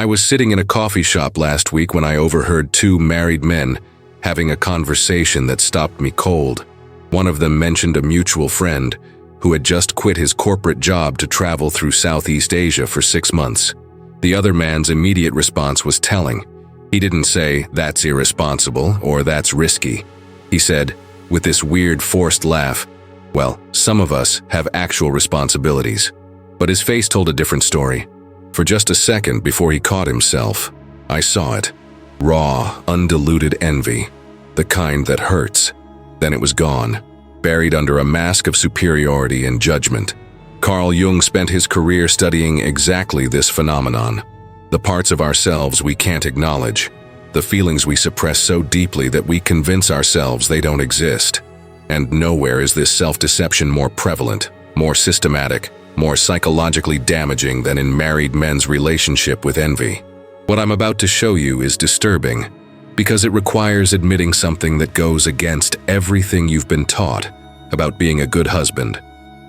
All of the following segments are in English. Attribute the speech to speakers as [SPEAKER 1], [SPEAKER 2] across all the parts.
[SPEAKER 1] I was sitting in a coffee shop last week when I overheard two married men having a conversation that stopped me cold. One of them mentioned a mutual friend who had just quit his corporate job to travel through Southeast Asia for 6 months. The other man's immediate response was telling. He didn't say, "That's irresponsible," or "That's risky." He said, with this weird forced laugh, "Well, some of us have actual responsibilities." But his face told a different story. For just a second before he caught himself, I saw it. Raw, undiluted envy. The kind that hurts. Then it was gone, buried under a mask of superiority and judgment. Carl Jung spent his career studying exactly this phenomenon. The parts of ourselves we can't acknowledge. The feelings we suppress so deeply that we convince ourselves they don't exist. And nowhere is this self-deception more prevalent, more systematic, more psychologically damaging than in married men's relationship with envy. What I'm about to show you is disturbing, because it requires admitting something that goes against everything you've been taught about being a good husband,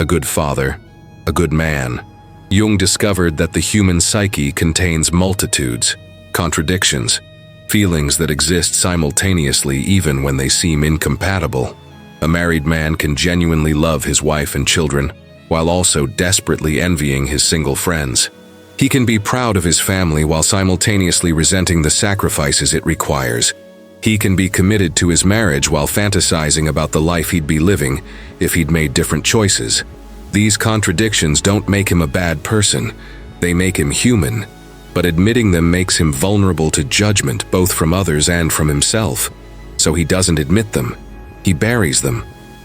[SPEAKER 1] a good father, a good man. Jung discovered that the human psyche contains multitudes, contradictions, feelings that exist simultaneously even when they seem incompatible. A married man can genuinely love his wife and children, while also desperately envying his single friends. He can be proud of his family while simultaneously resenting the sacrifices it requires. He can be committed to his marriage while fantasizing about the life he'd be living if he'd made different choices. These contradictions don't make him a bad person, they make him human, but admitting them makes him vulnerable to judgment both from others and from himself. So he doesn't admit them, he buries them.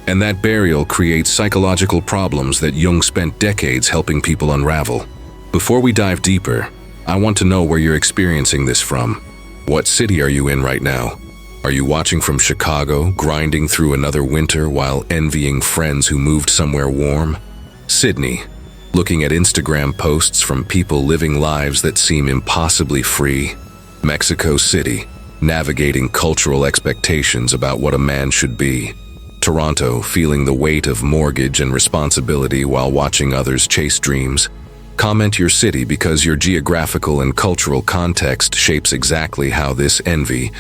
[SPEAKER 1] And that burial creates psychological problems that Jung spent decades helping people unravel. Before we dive deeper, I want to know where you're experiencing this from. What city are you in right now? Are you watching from Chicago, grinding through another winter while envying friends who moved somewhere warm? Sydney, looking at Instagram posts from people living lives that seem impossibly free? Mexico City, navigating cultural expectations about what a man should be? Toronto, feeling the weight of mortgage and responsibility while watching others chase dreams? Comment your city because your geographical and cultural context shapes exactly how this envy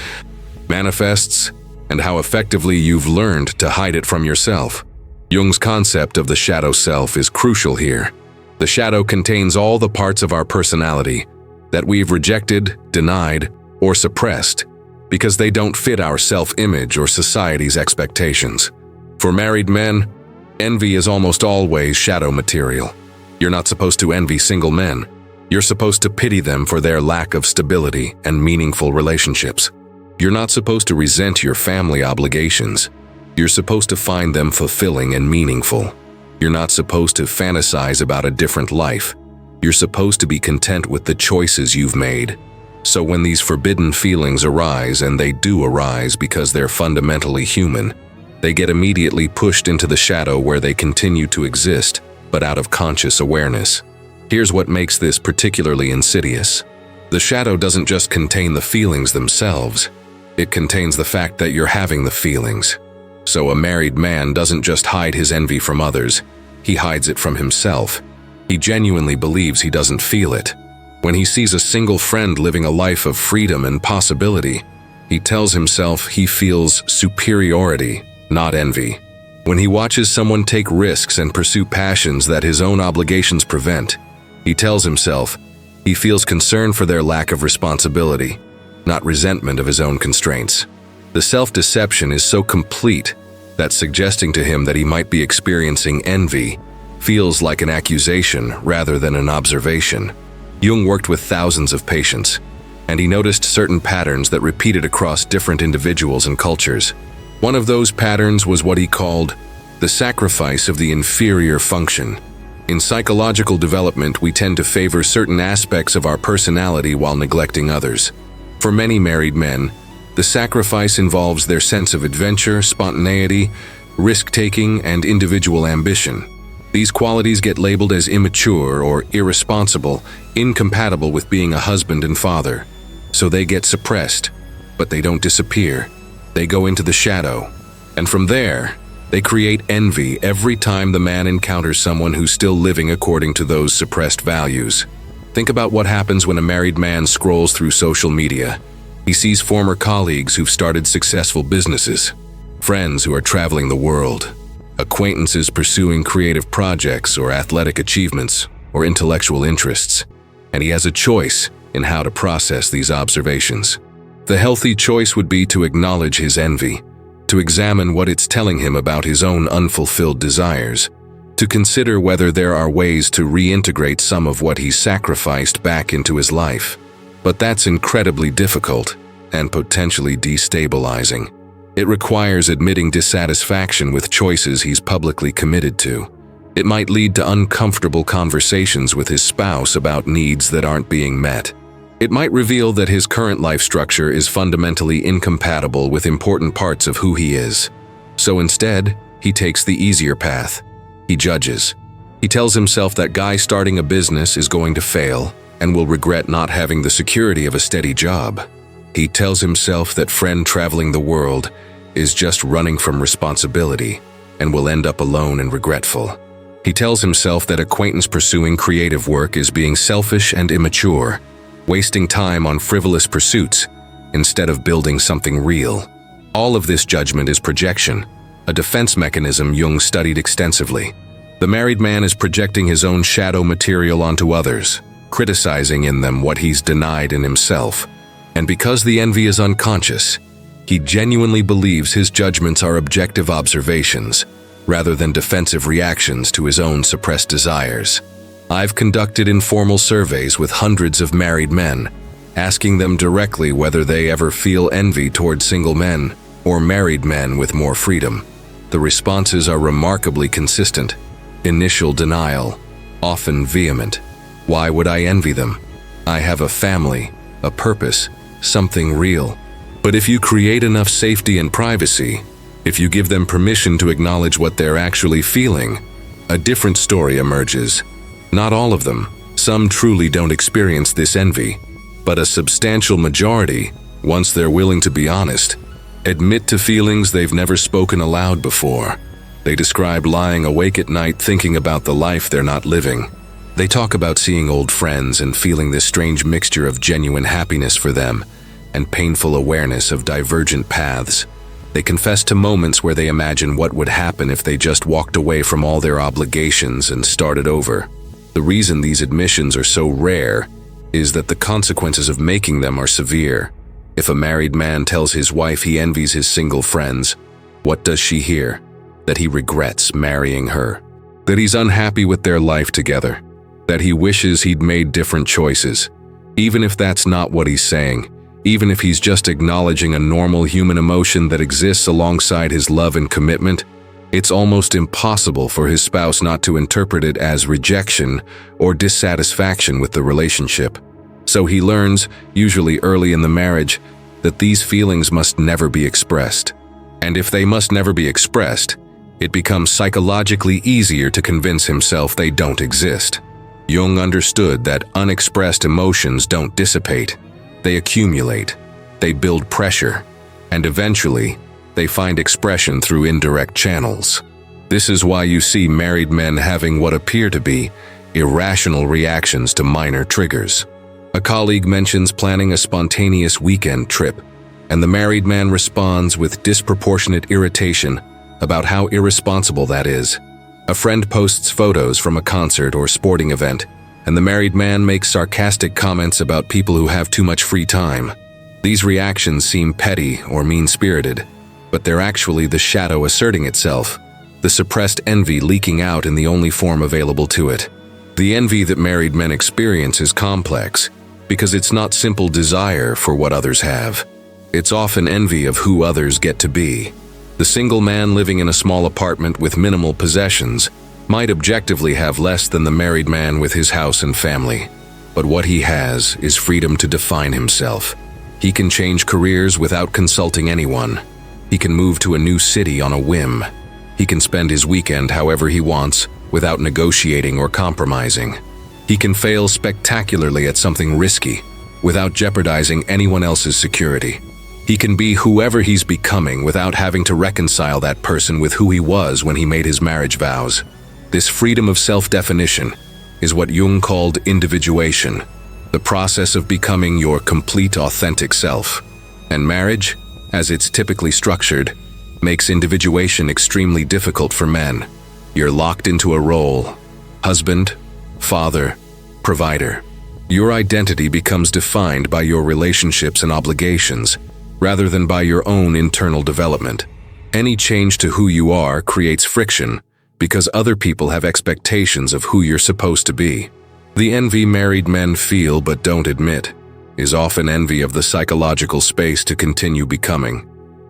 [SPEAKER 1] manifests and how effectively you've learned to hide it from yourself. Jung's concept of the shadow self is crucial here. The shadow contains all the parts of our personality that we've rejected, denied, or suppressed because they don't fit our self-image or society's expectations. For married men, envy is almost always shadow material. You're not supposed to envy single men. You're supposed to pity them for their lack of stability and meaningful relationships. You're not supposed to resent your family obligations. You're supposed to find them fulfilling and meaningful. You're not supposed to fantasize about a different life. You're supposed to be content with the choices you've made. So when these forbidden feelings arise, and they do arise because they're fundamentally human, they get immediately pushed into the shadow where they continue to exist, but out of conscious awareness. Here's what makes this particularly insidious. The shadow doesn't just contain the feelings themselves. It contains the fact that you're having the feelings. So a married man doesn't just hide his envy from others, he hides it from himself. He genuinely believes he doesn't feel it. When he sees a single friend living a life of freedom and possibility, he tells himself he feels superiority, not envy. When he watches someone take risks and pursue passions that his own obligations prevent, he tells himself he feels concern for their lack of responsibility, not resentment of his own constraints. The self-deception is so complete that suggesting to him that he might be experiencing envy feels like an accusation rather than an observation. Jung worked with thousands of patients, and he noticed certain patterns that repeated across different individuals and cultures. One of those patterns was what he called the sacrifice of the inferior function. In psychological development, we tend to favor certain aspects of our personality while neglecting others. For many married men, the sacrifice involves their sense of adventure, spontaneity, risk-taking, and individual ambition. These qualities get labeled as immature or irresponsible, incompatible with being a husband and father. So they get suppressed, but they don't disappear. They go into the shadow, and from there, they create envy every time the man encounters someone who's still living according to those suppressed values. Think about what happens when a married man scrolls through social media. He sees former colleagues who've started successful businesses, friends who are traveling the world, acquaintances pursuing creative projects or athletic achievements or intellectual interests, and he has a choice in how to process these observations. The healthy choice would be to acknowledge his envy, to examine what it's telling him about his own unfulfilled desires, to consider whether there are ways to reintegrate some of what he's sacrificed back into his life. But that's incredibly difficult and potentially destabilizing. It requires admitting dissatisfaction with choices he's publicly committed to. It might lead to uncomfortable conversations with his spouse about needs that aren't being met. It might reveal that his current life structure is fundamentally incompatible with important parts of who he is. So instead, he takes the easier path. He judges. He tells himself that guy starting a business is going to fail and will regret not having the security of a steady job. He tells himself that friend traveling the world is just running from responsibility and will end up alone and regretful. He tells himself that acquaintance pursuing creative work is being selfish and immature, wasting time on frivolous pursuits instead of building something real. All of this judgment is projection, a defense mechanism Jung studied extensively. The married man is projecting his own shadow material onto others, criticizing in them what he's denied in himself. And because the envy is unconscious, he genuinely believes his judgments are objective observations, rather than defensive reactions to his own suppressed desires. I've conducted informal surveys with hundreds of married men, asking them directly whether they ever feel envy toward single men or married men with more freedom. The responses are remarkably consistent. Initial denial, often vehement. Why would I envy them? I have a family, a purpose, something real. But if you create enough safety and privacy, if you give them permission to acknowledge what they're actually feeling, a different story emerges. Not all of them. Some truly don't experience this envy, but a substantial majority, once they're willing to be honest, admit to feelings they've never spoken aloud before. They describe lying awake at night thinking about the life they're not living. They talk about seeing old friends and feeling this strange mixture of genuine happiness for them and painful awareness of divergent paths. They confess to moments where they imagine what would happen if they just walked away from all their obligations and started over. The reason these admissions are so rare is that the consequences of making them are severe. If a married man tells his wife he envies his single friends, what does she hear? That he regrets marrying her. That he's unhappy with their life together. That he wishes he'd made different choices. Even if that's not what he's saying, even if he's just acknowledging a normal human emotion that exists alongside his love and commitment, it's almost impossible for his spouse not to interpret it as rejection or dissatisfaction with the relationship. So he learns, usually early in the marriage, that these feelings must never be expressed. And if they must never be expressed, it becomes psychologically easier to convince himself they don't exist. Jung understood that unexpressed emotions don't dissipate. They accumulate, they build pressure, and eventually, they find expression through indirect channels. This is why you see married men having what appear to be irrational reactions to minor triggers. A colleague mentions planning a spontaneous weekend trip, and the married man responds with disproportionate irritation about how irresponsible that is. A friend posts photos from a concert or sporting event, and the married man makes sarcastic comments about people who have too much free time. These reactions seem petty or mean-spirited, but they're actually the shadow asserting itself, the suppressed envy leaking out in the only form available to it. The envy that married men experience is complex, because it's not simple desire for what others have. It's often envy of who others get to be. The single man living in a small apartment with minimal possessions might objectively have less than the married man with his house and family. But what he has is freedom to define himself. He can change careers without consulting anyone. He can move to a new city on a whim. He can spend his weekend however he wants, without negotiating or compromising. He can fail spectacularly at something risky, without jeopardizing anyone else's security. He can be whoever he's becoming without having to reconcile that person with who he was when he made his marriage vows. This freedom of self-definition is what Jung called individuation, the process of becoming your complete authentic self. And marriage, as it's typically structured, makes individuation extremely difficult for men. You're locked into a role: husband, father, provider. Your identity becomes defined by your relationships and obligations, rather than by your own internal development. Any change to who you are creates friction, because other people have expectations of who you're supposed to be. The envy married men feel but don't admit is often envy of the psychological space to continue becoming,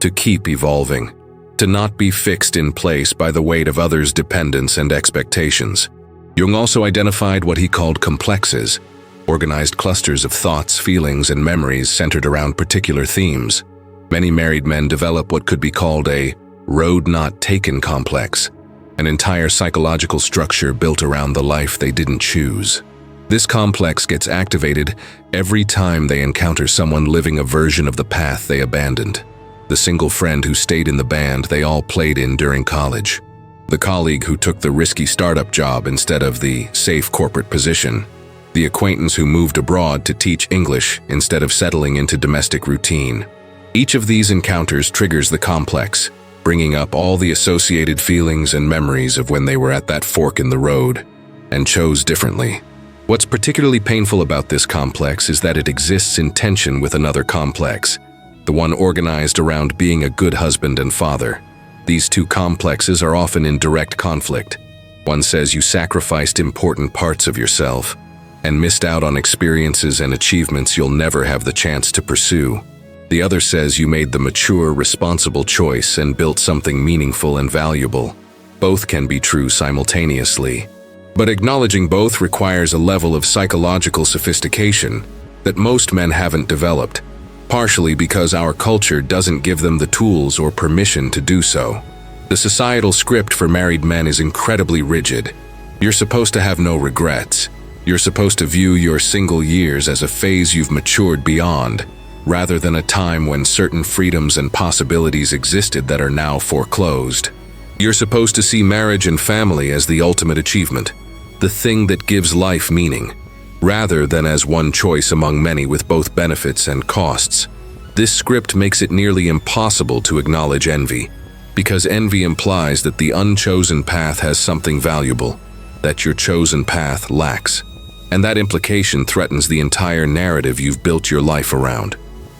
[SPEAKER 1] to keep evolving, to not be fixed in place by the weight of others' dependence and expectations. Jung also identified what he called complexes, organized clusters of thoughts, feelings, and memories centered around particular themes. Many married men develop what could be called a road not taken complex, an entire psychological structure built around the life they didn't choose. This complex gets activated every time they encounter someone living a version of the path they abandoned. The single friend who stayed in the band they all played in during college. The colleague who took the risky startup job instead of the safe corporate position. The acquaintance who moved abroad to teach English instead of settling into domestic routine. Each of these encounters triggers the complex, bringing up all the associated feelings and memories of when they were at that fork in the road and chose differently. What's particularly painful about this complex is that it exists in tension with another complex, the one organized around being a good husband and father. These two complexes are often in direct conflict. One says you sacrificed important parts of yourself and missed out on experiences and achievements you'll never have the chance to pursue. The other says you made the mature, responsible choice and built something meaningful and valuable. Both can be true simultaneously. But acknowledging both requires a level of psychological sophistication that most men haven't developed, partially because our culture doesn't give them the tools or permission to do so. The societal script for married men is incredibly rigid. You're supposed to have no regrets. You're supposed to view your single years as a phase you've matured beyond, rather than a time when certain freedoms and possibilities existed that are now foreclosed. You're supposed to see marriage and family as the ultimate achievement, the thing that gives life meaning, rather than as one choice among many with both benefits and costs. This script makes it nearly impossible to acknowledge envy, because envy implies that the unchosen path has something valuable that your chosen path lacks. And that implication threatens the entire narrative you've built your life around.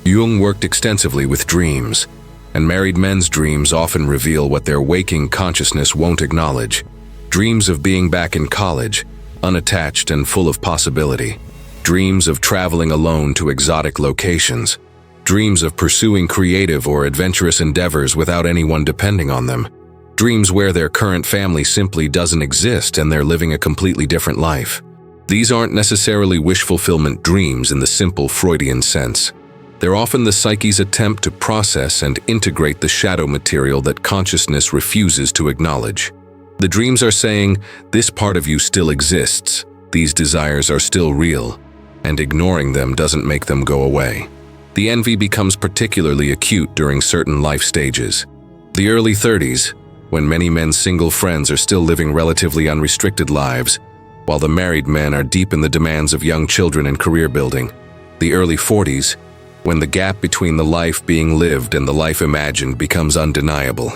[SPEAKER 1] Jung worked extensively with dreams, and married men's dreams often reveal what their waking consciousness won't acknowledge. Dreams of being back in college, unattached and full of possibility. Dreams of traveling alone to exotic locations. Dreams of pursuing creative or adventurous endeavors without anyone depending on them. Dreams where their current family simply doesn't exist and they're living a completely different life. These aren't necessarily wish fulfillment dreams in the simple Freudian sense. They're often the psyche's attempt to process and integrate the shadow material that consciousness refuses to acknowledge. The dreams are saying, this part of you still exists, these desires are still real, and ignoring them doesn't make them go away. The envy becomes particularly acute during certain life stages. The early 30s, when many men's single friends are still living relatively unrestricted lives, while the married men are deep in the demands of young children and career building. The early 40s, when the gap between the life being lived and the life imagined becomes undeniable,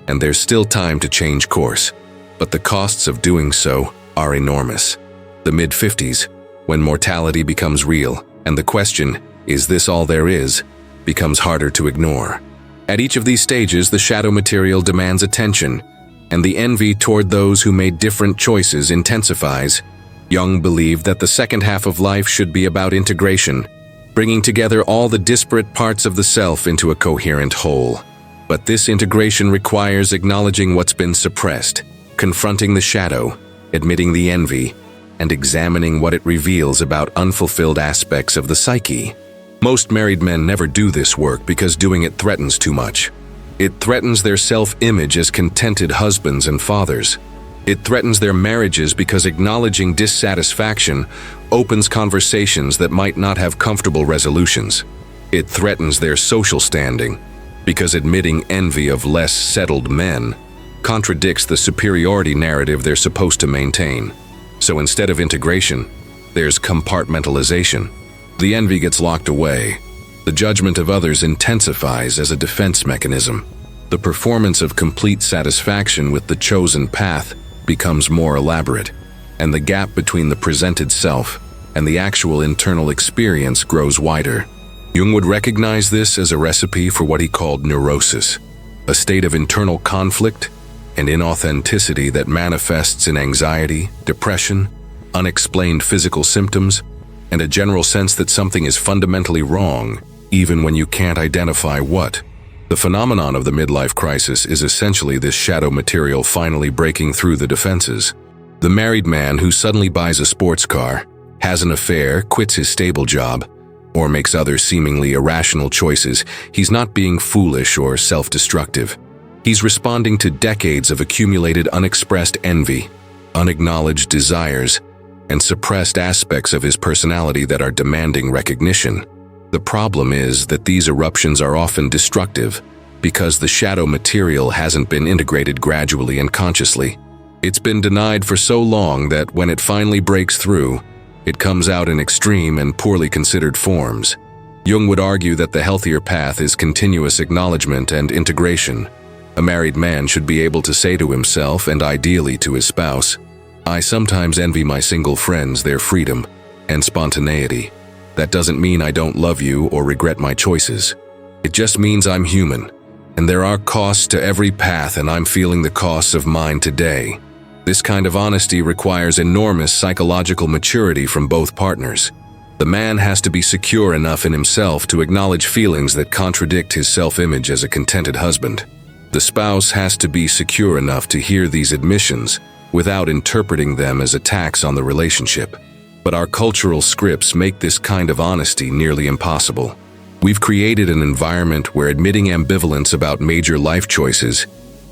[SPEAKER 1] and there's still time to change course, but the costs of doing so are enormous. The mid-50s, when mortality becomes real, and the question, is this all there is, becomes harder to ignore. At each of these stages, the shadow material demands attention, and the envy toward those who made different choices intensifies. Jung believed that the second half of life should be about integration, bringing together all the disparate parts of the self into a coherent whole. But this integration requires acknowledging what's been suppressed, confronting the shadow, admitting the envy, and examining what it reveals about unfulfilled aspects of the psyche. Most married men never do this work because doing it threatens too much. It threatens their self-image as contented husbands and fathers. It threatens their marriages because acknowledging dissatisfaction opens conversations that might not have comfortable resolutions. It threatens their social standing because admitting envy of less settled men contradicts the superiority narrative they're supposed to maintain. So instead of integration, There's compartmentalization. The envy gets locked away. The judgment of others intensifies as a defense mechanism. The performance of complete satisfaction with the chosen path becomes more elaborate, and the gap between the presented self and the actual internal experience grows wider. Jung would recognize this as a recipe for what he called neurosis, a state of internal conflict and inauthenticity that manifests in anxiety, depression, unexplained physical symptoms, and a general sense that something is fundamentally wrong, even when you can't identify what. The phenomenon of the midlife crisis is essentially this shadow material finally breaking through the defenses. The married man who suddenly buys a sports car, has an affair, quits his stable job, or makes other seemingly irrational choices, he's not being foolish or self-destructive. He's responding to decades of accumulated unexpressed envy, unacknowledged desires, and suppressed aspects of his personality that are demanding recognition. The problem is that these eruptions are often destructive because the shadow material hasn't been integrated gradually and consciously. It's been denied for so long that when it finally breaks through, it comes out in extreme and poorly considered forms. Jung would argue that the healthier path is continuous acknowledgement and integration. A married man should be able to say to himself, and ideally to his spouse, "I sometimes envy my single friends their freedom and spontaneity. That doesn't mean I don't love you or regret my choices. It just means I'm human, and there are costs to every path, and I'm feeling the costs of mine today." This kind of honesty requires enormous psychological maturity from both partners. The man has to be secure enough in himself to acknowledge feelings that contradict his self-image as a contented husband. The spouse has to be secure enough to hear these admissions without interpreting them as attacks on the relationship. But our cultural scripts make this kind of honesty nearly impossible. We've created an environment where admitting ambivalence about major life choices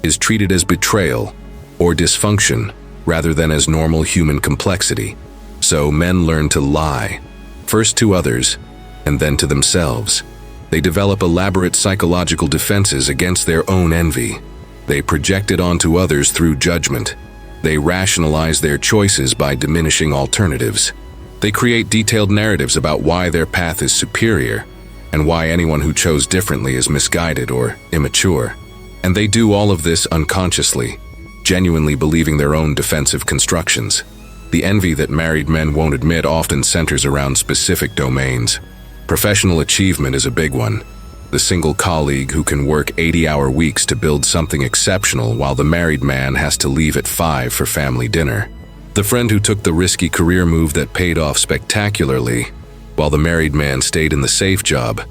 [SPEAKER 1] is treated as betrayal or dysfunction rather than as normal human complexity. So men learn to lie, first to others and then to themselves. They develop elaborate psychological defenses against their own envy. They project it onto others through judgment. They rationalize their choices by diminishing alternatives. They create detailed narratives about why their path is superior and why anyone who chose differently is misguided or immature. And they do all of this unconsciously, genuinely believing their own defensive constructions. The envy that married men won't admit often centers around specific domains. Professional achievement is a big one. The single colleague who can work 80-hour weeks to build something exceptional while the married man has to leave at 5 for family dinner. The friend who took the risky career move that paid off spectacularly while the married man stayed in the safe job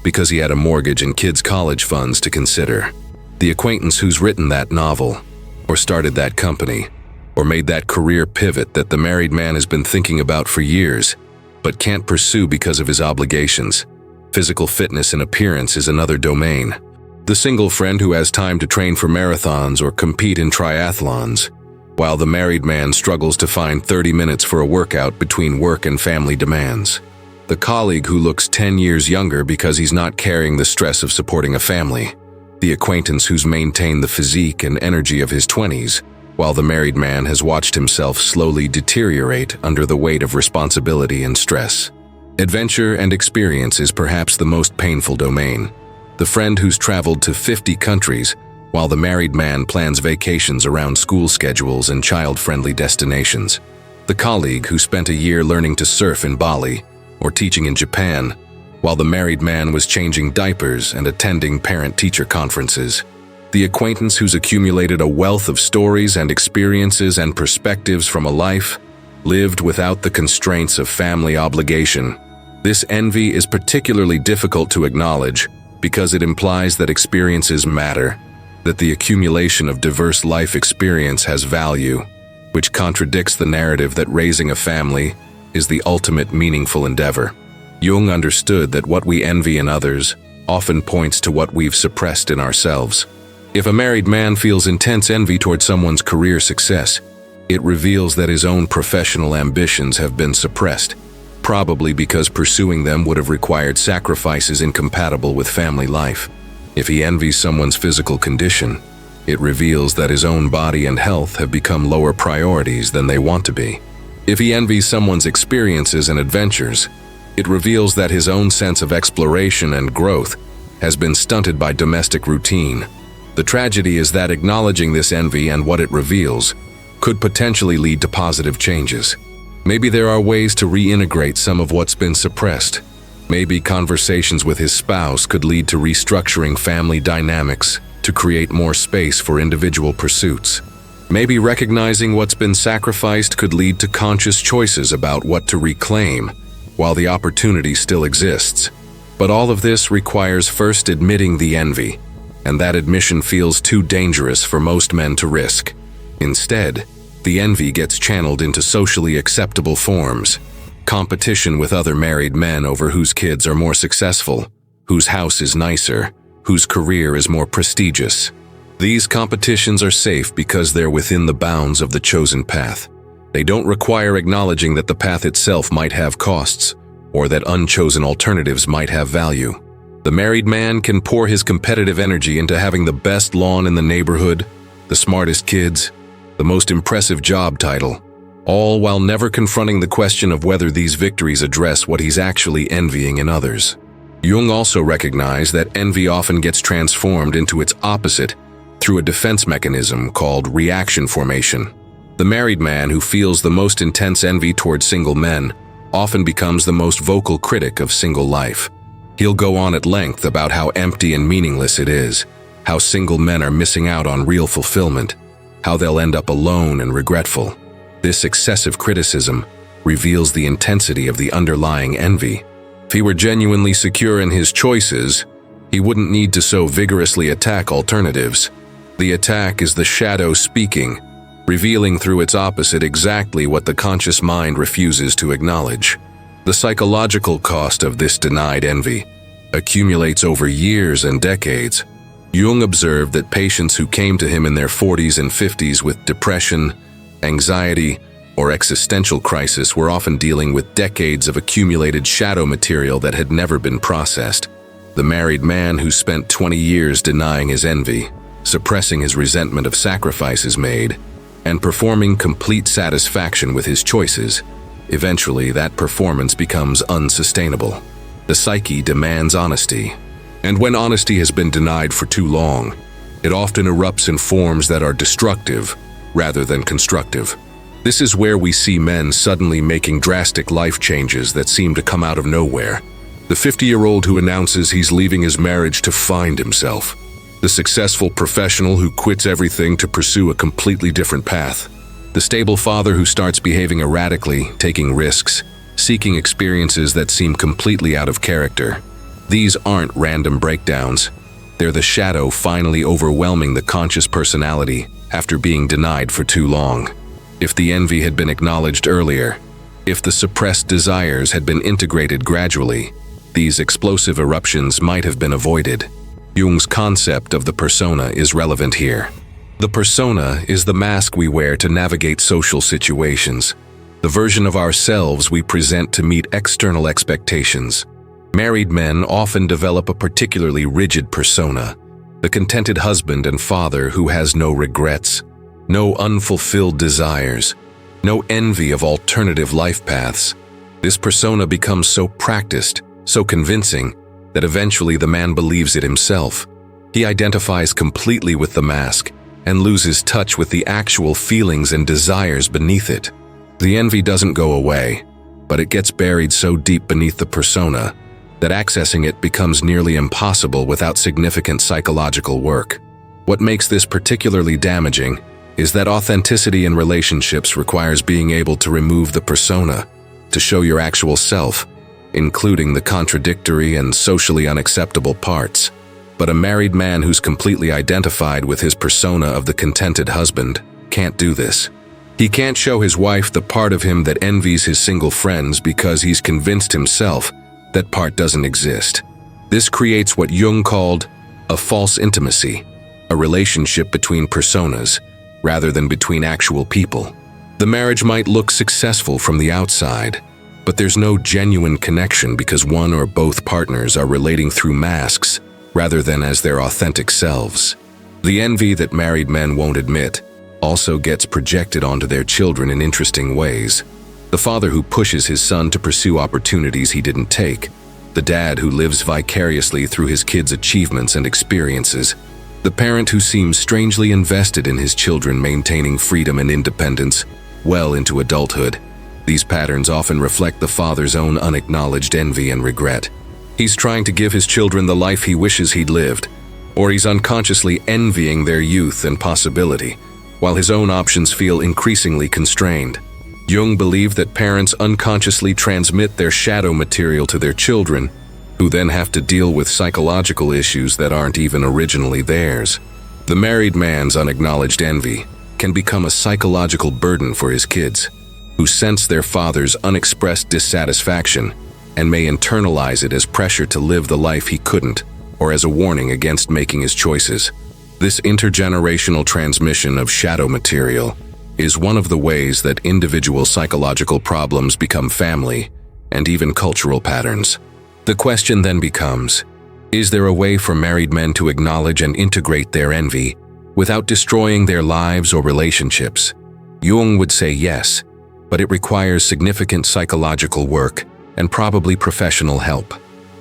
[SPEAKER 1] because he had a mortgage and kids' college funds to consider. The acquaintance who's written that novel, or started that company, or made that career pivot that the married man has been thinking about for years, but can't pursue because of his obligations. Physical fitness and appearance is another domain. The single friend who has time to train for marathons or compete in triathlons, while the married man struggles to find 30 minutes for a workout between work and family demands. The colleague who looks 10 years younger because he's not carrying the stress of supporting a family. The acquaintance who's maintained the physique and energy of his 20s, while the married man has watched himself slowly deteriorate under the weight of responsibility and stress. Adventure and experience is perhaps the most painful domain. The friend who's traveled to 50 countries, while the married man plans vacations around school schedules and child-friendly destinations. The colleague who spent a year learning to surf in Bali or teaching in Japan, while the married man was changing diapers and attending parent-teacher conferences. The acquaintance who's accumulated a wealth of stories and experiences and perspectives from a life lived without the constraints of family obligation. This envy is particularly difficult to acknowledge because it implies that experiences matter, that the accumulation of diverse life experience has value, which contradicts the narrative that raising a family is the ultimate meaningful endeavor. Jung understood that what we envy in others often points to what we've suppressed in ourselves. If a married man feels intense envy toward someone's career success, it reveals that his own professional ambitions have been suppressed, probably because pursuing them would have required sacrifices incompatible with family life. If he envies someone's physical condition, it reveals that his own body and health have become lower priorities than they want to be. If he envies someone's experiences and adventures, it reveals that his own sense of exploration and growth has been stunted by domestic routine. The tragedy is that acknowledging this envy and what it reveals could potentially lead to positive changes. Maybe there are ways to reintegrate some of what's been suppressed. Maybe conversations with his spouse could lead to restructuring family dynamics to create more space for individual pursuits. Maybe recognizing what's been sacrificed could lead to conscious choices about what to reclaim while the opportunity still exists. But all of this requires first admitting the envy, and that admission feels too dangerous for most men to risk. Instead, the envy gets channeled into socially acceptable forms. Competition with other married men over whose kids are more successful, whose house is nicer, whose career is more prestigious. These competitions are safe because they're within the bounds of the chosen path. They don't require acknowledging that the path itself might have costs, or that unchosen alternatives might have value. The married man can pour his competitive energy into having the best lawn in the neighborhood, the smartest kids, the most impressive job title, all while never confronting the question of whether these victories address what he's actually envying in others. Jung also recognized that envy often gets transformed into its opposite through a defense mechanism called reaction formation. The married man who feels the most intense envy toward single men often becomes the most vocal critic of single life. He'll go on at length about how empty and meaningless it is, how single men are missing out on real fulfillment, how they'll end up alone and regretful. This excessive criticism reveals the intensity of the underlying envy. If he were genuinely secure in his choices, he wouldn't need to so vigorously attack alternatives. The attack is the shadow speaking, revealing through its opposite exactly what the conscious mind refuses to acknowledge. The psychological cost of this denied envy accumulates over years and decades. Jung observed that patients who came to him in their 40s and 50s with depression, anxiety, or existential crisis were often dealing with decades of accumulated shadow material that had never been processed. The married man who spent 20 years denying his envy, suppressing his resentment of sacrifices made, and performing complete satisfaction with his choices, eventually that performance becomes unsustainable. The psyche demands honesty, and when honesty has been denied for too long, it often erupts in forms that are destructive rather than constructive. This is where we see men suddenly making drastic life changes that seem to come out of nowhere. The 50-year-old who announces he's leaving his marriage to find himself. The successful professional who quits everything to pursue a completely different path. The stable father who starts behaving erratically, taking risks, seeking experiences that seem completely out of character. These aren't random breakdowns. They're the shadow finally overwhelming the conscious personality after being denied for too long. If the envy had been acknowledged earlier, if the suppressed desires had been integrated gradually, these explosive eruptions might have been avoided. Jung's concept of the persona is relevant here. The persona is the mask we wear to navigate social situations, the version of ourselves we present to meet external expectations. Married men often develop a particularly rigid persona, the contented husband and father who has no regrets, no unfulfilled desires, no envy of alternative life paths. This persona becomes so practiced, so convincing, that eventually the man believes it himself. He identifies completely with the mask and loses touch with the actual feelings and desires beneath it. The envy doesn't go away, but it gets buried so deep beneath the persona that accessing it becomes nearly impossible without significant psychological work. What makes this particularly damaging is that authenticity in relationships requires being able to remove the persona, to show your actual self, including the contradictory and socially unacceptable parts. But a married man who's completely identified with his persona of the contented husband can't do this. He can't show his wife the part of him that envies his single friends because he's convinced himself that part doesn't exist. This creates what Jung called a false intimacy, a relationship between personas rather than between actual people. The marriage might look successful from the outside, but there's no genuine connection because one or both partners are relating through masks rather than as their authentic selves. The envy that married men won't admit also gets projected onto their children in interesting ways. The father who pushes his son to pursue opportunities he didn't take. The dad who lives vicariously through his kids' achievements and experiences. The parent who seems strangely invested in his children maintaining freedom and independence well into adulthood. These patterns often reflect the father's own unacknowledged envy and regret. He's trying to give his children the life he wishes he'd lived, or he's unconsciously envying their youth and possibility, while his own options feel increasingly constrained. Jung believed that parents unconsciously transmit their shadow material to their children, who then have to deal with psychological issues that aren't even originally theirs. The married man's unacknowledged envy can become a psychological burden for his kids, who sense their father's unexpressed dissatisfaction and may internalize it as pressure to live the life he couldn't, or as a warning against making his choices. This intergenerational transmission of shadow material is one of the ways that individual psychological problems become family and even cultural patterns. The question then becomes, is there a way for married men to acknowledge and integrate their envy without destroying their lives or relationships? Jung would say yes, but it requires significant psychological work and probably professional help.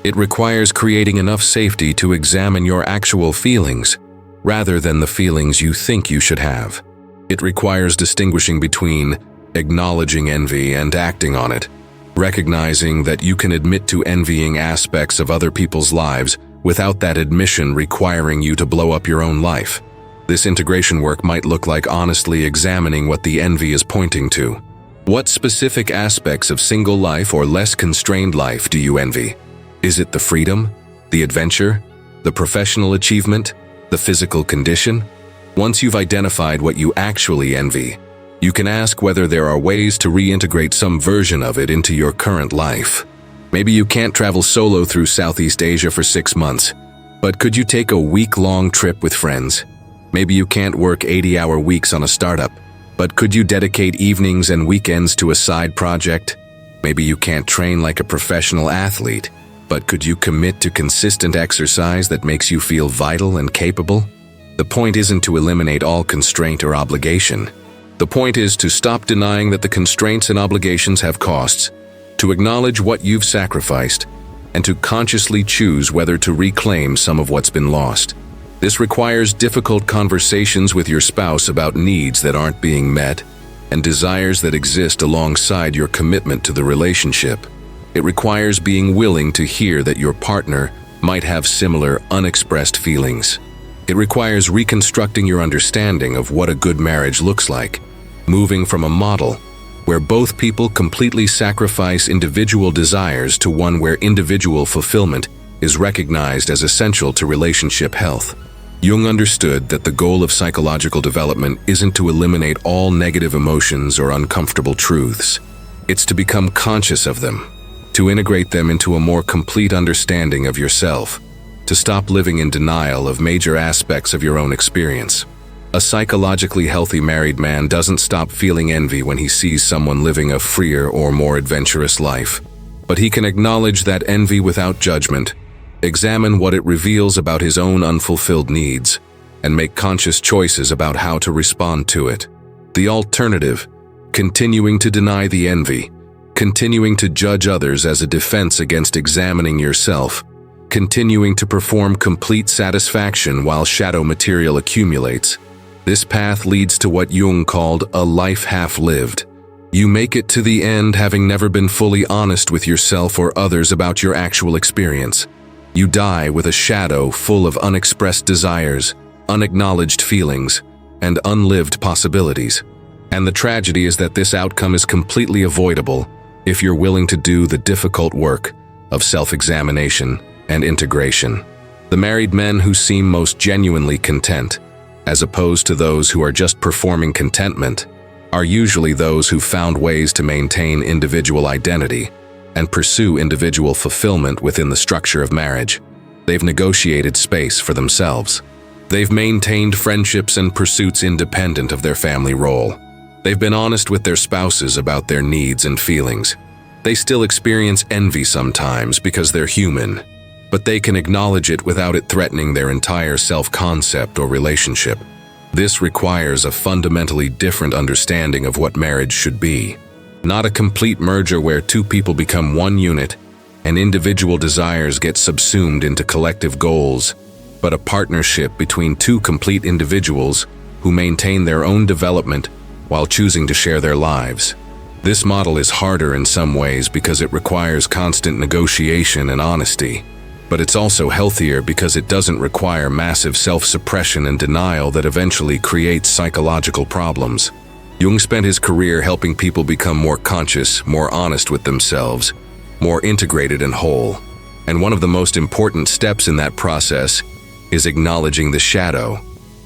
[SPEAKER 1] It requires creating enough safety to examine your actual feelings, rather than the feelings you think you should have. It requires distinguishing between acknowledging envy and acting on it, recognizing that you can admit to envying aspects of other people's lives without that admission requiring you to blow up your own life. This integration work might look like honestly examining what the envy is pointing to. What specific aspects of single life or less constrained life do you envy? Is it the freedom, the adventure, the professional achievement, the physical condition? Once you've identified what you actually envy, you can ask whether there are ways to reintegrate some version of it into your current life. Maybe you can't travel solo through Southeast Asia for 6 months, but could you take a week-long trip with friends? Maybe you can't work 80-hour weeks on a startup, but could you dedicate evenings and weekends to a side project? Maybe you can't train like a professional athlete, but could you commit to consistent exercise that makes you feel vital and capable? The point isn't to eliminate all constraint or obligation. The point is to stop denying that the constraints and obligations have costs, to acknowledge what you've sacrificed, and to consciously choose whether to reclaim some of what's been lost. This requires difficult conversations with your spouse about needs that aren't being met and desires that exist alongside your commitment to the relationship. It requires being willing to hear that your partner might have similar unexpressed feelings. It requires reconstructing your understanding of what a good marriage looks like, moving from a model where both people completely sacrifice individual desires to one where individual fulfillment is recognized as essential to relationship health. Jung understood that the goal of psychological development isn't to eliminate all negative emotions or uncomfortable truths. It's to become conscious of them, to integrate them into a more complete understanding of yourself, to stop living in denial of major aspects of your own experience. A psychologically healthy married man doesn't stop feeling envy when he sees someone living a freer or more adventurous life, but he can acknowledge that envy without judgment, examine what it reveals about his own unfulfilled needs, and make conscious choices about how to respond to it. The alternative, continuing to deny the envy, continuing to judge others as a defense against examining yourself, continuing to perform complete satisfaction while shadow material accumulates. This path leads to what Jung called a life half-lived. You make it to the end having never been fully honest with yourself or others about your actual experience. You die with a shadow full of unexpressed desires, unacknowledged feelings, and unlived possibilities. And the tragedy is that this outcome is completely avoidable if you're willing to do the difficult work of self-examination and integration. The married men who seem most genuinely content, as opposed to those who are just performing contentment, are usually those who found ways to maintain individual identity and pursue individual fulfillment within the structure of marriage. They've negotiated space for themselves. They've maintained friendships and pursuits independent of their family role. They've been honest with their spouses about their needs and feelings. They still experience envy sometimes because they're human, but they can acknowledge it without it threatening their entire self-concept or relationship. This requires a fundamentally different understanding of what marriage should be. Not a complete merger where two people become one unit and individual desires get subsumed into collective goals, but a partnership between two complete individuals who maintain their own development while choosing to share their lives. This model is harder in some ways because it requires constant negotiation and honesty, but it's also healthier because it doesn't require massive self-suppression and denial that eventually creates psychological problems. Jung spent his career helping people become more conscious, more honest with themselves, more integrated and whole. And one of the most important steps in that process is acknowledging the shadow,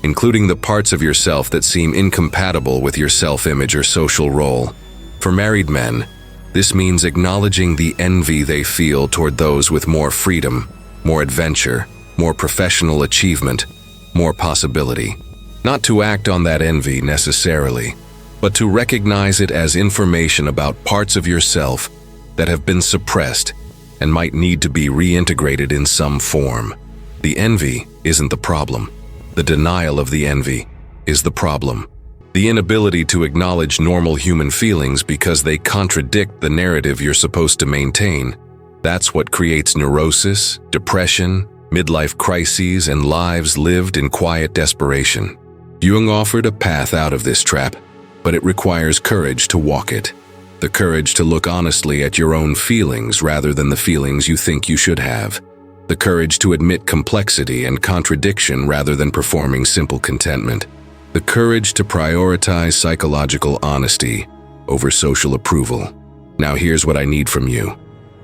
[SPEAKER 1] including the parts of yourself that seem incompatible with your self-image or social role. For married men, this means acknowledging the envy they feel toward those with more freedom, more adventure, more professional achievement, more possibility. Not to act on that envy necessarily, but to recognize it as information about parts of yourself that have been suppressed and might need to be reintegrated in some form. The envy isn't the problem. The denial of the envy is the problem. The inability to acknowledge normal human feelings because they contradict the narrative you're supposed to maintain. That's what creates neurosis, depression, midlife crises, and lives lived in quiet desperation. Jung offered a path out of this trap, but it requires courage to walk it. The courage to look honestly at your own feelings rather than the feelings you think you should have. The courage to admit complexity and contradiction rather than performing simple contentment. The courage to prioritize psychological honesty over social approval. Now here's what I need from you.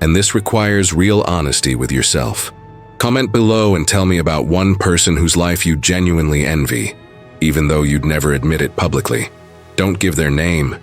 [SPEAKER 1] And this requires real honesty with yourself. Comment below and tell me about one person whose life you genuinely envy, even though you'd never admit it publicly. Don't give their name.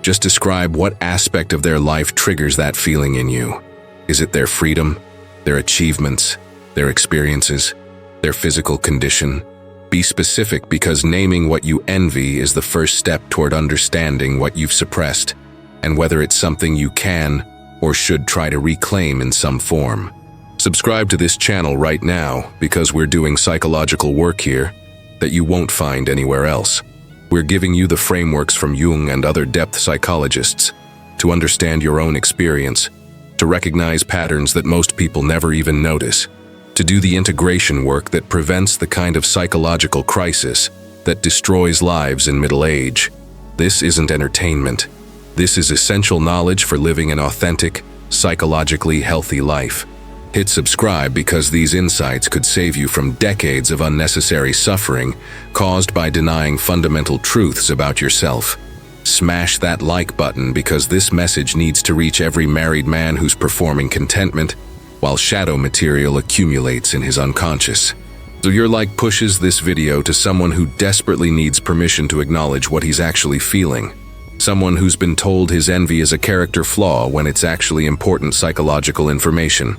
[SPEAKER 1] Just describe what aspect of their life triggers that feeling in you. Is it their freedom, their achievements, their experiences, their physical condition? Be specific, because naming what you envy is the first step toward understanding what you've suppressed and whether it's something you can or should try to reclaim in some form. Subscribe to this channel right now because we're doing psychological work here that you won't find anywhere else. We're giving you the frameworks from Jung and other depth psychologists to understand your own experience, to recognize patterns that most people never even notice, to do the integration work that prevents the kind of psychological crisis that destroys lives in middle age. This isn't entertainment. This is essential knowledge for living an authentic, psychologically healthy life. Hit subscribe because these insights could save you from decades of unnecessary suffering caused by denying fundamental truths about yourself. Smash that like button because this message needs to reach every married man who's performing contentment while shadow material accumulates in his unconscious. So your like pushes this video to someone who desperately needs permission to acknowledge what he's actually feeling. Someone who's been told his envy is a character flaw when it's actually important psychological information.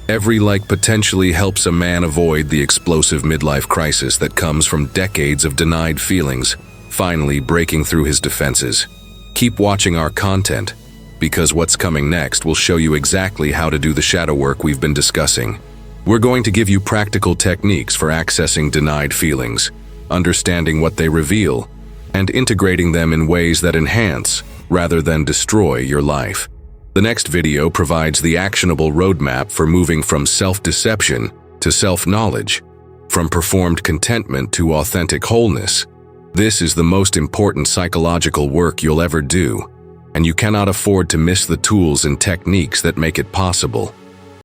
[SPEAKER 1] Every like potentially helps a man avoid the explosive midlife crisis that comes from decades of denied feelings, finally breaking through his defenses. Keep watching our content, because what's coming next will show you exactly how to do the shadow work we've been discussing. We're going to give you practical techniques for accessing denied feelings, understanding what they reveal, and integrating them in ways that enhance rather than destroy your life. The next video provides the actionable roadmap for moving from self-deception to self-knowledge, from performed contentment to authentic wholeness. This is the most important psychological work you'll ever do, and you cannot afford to miss the tools and techniques that make it possible.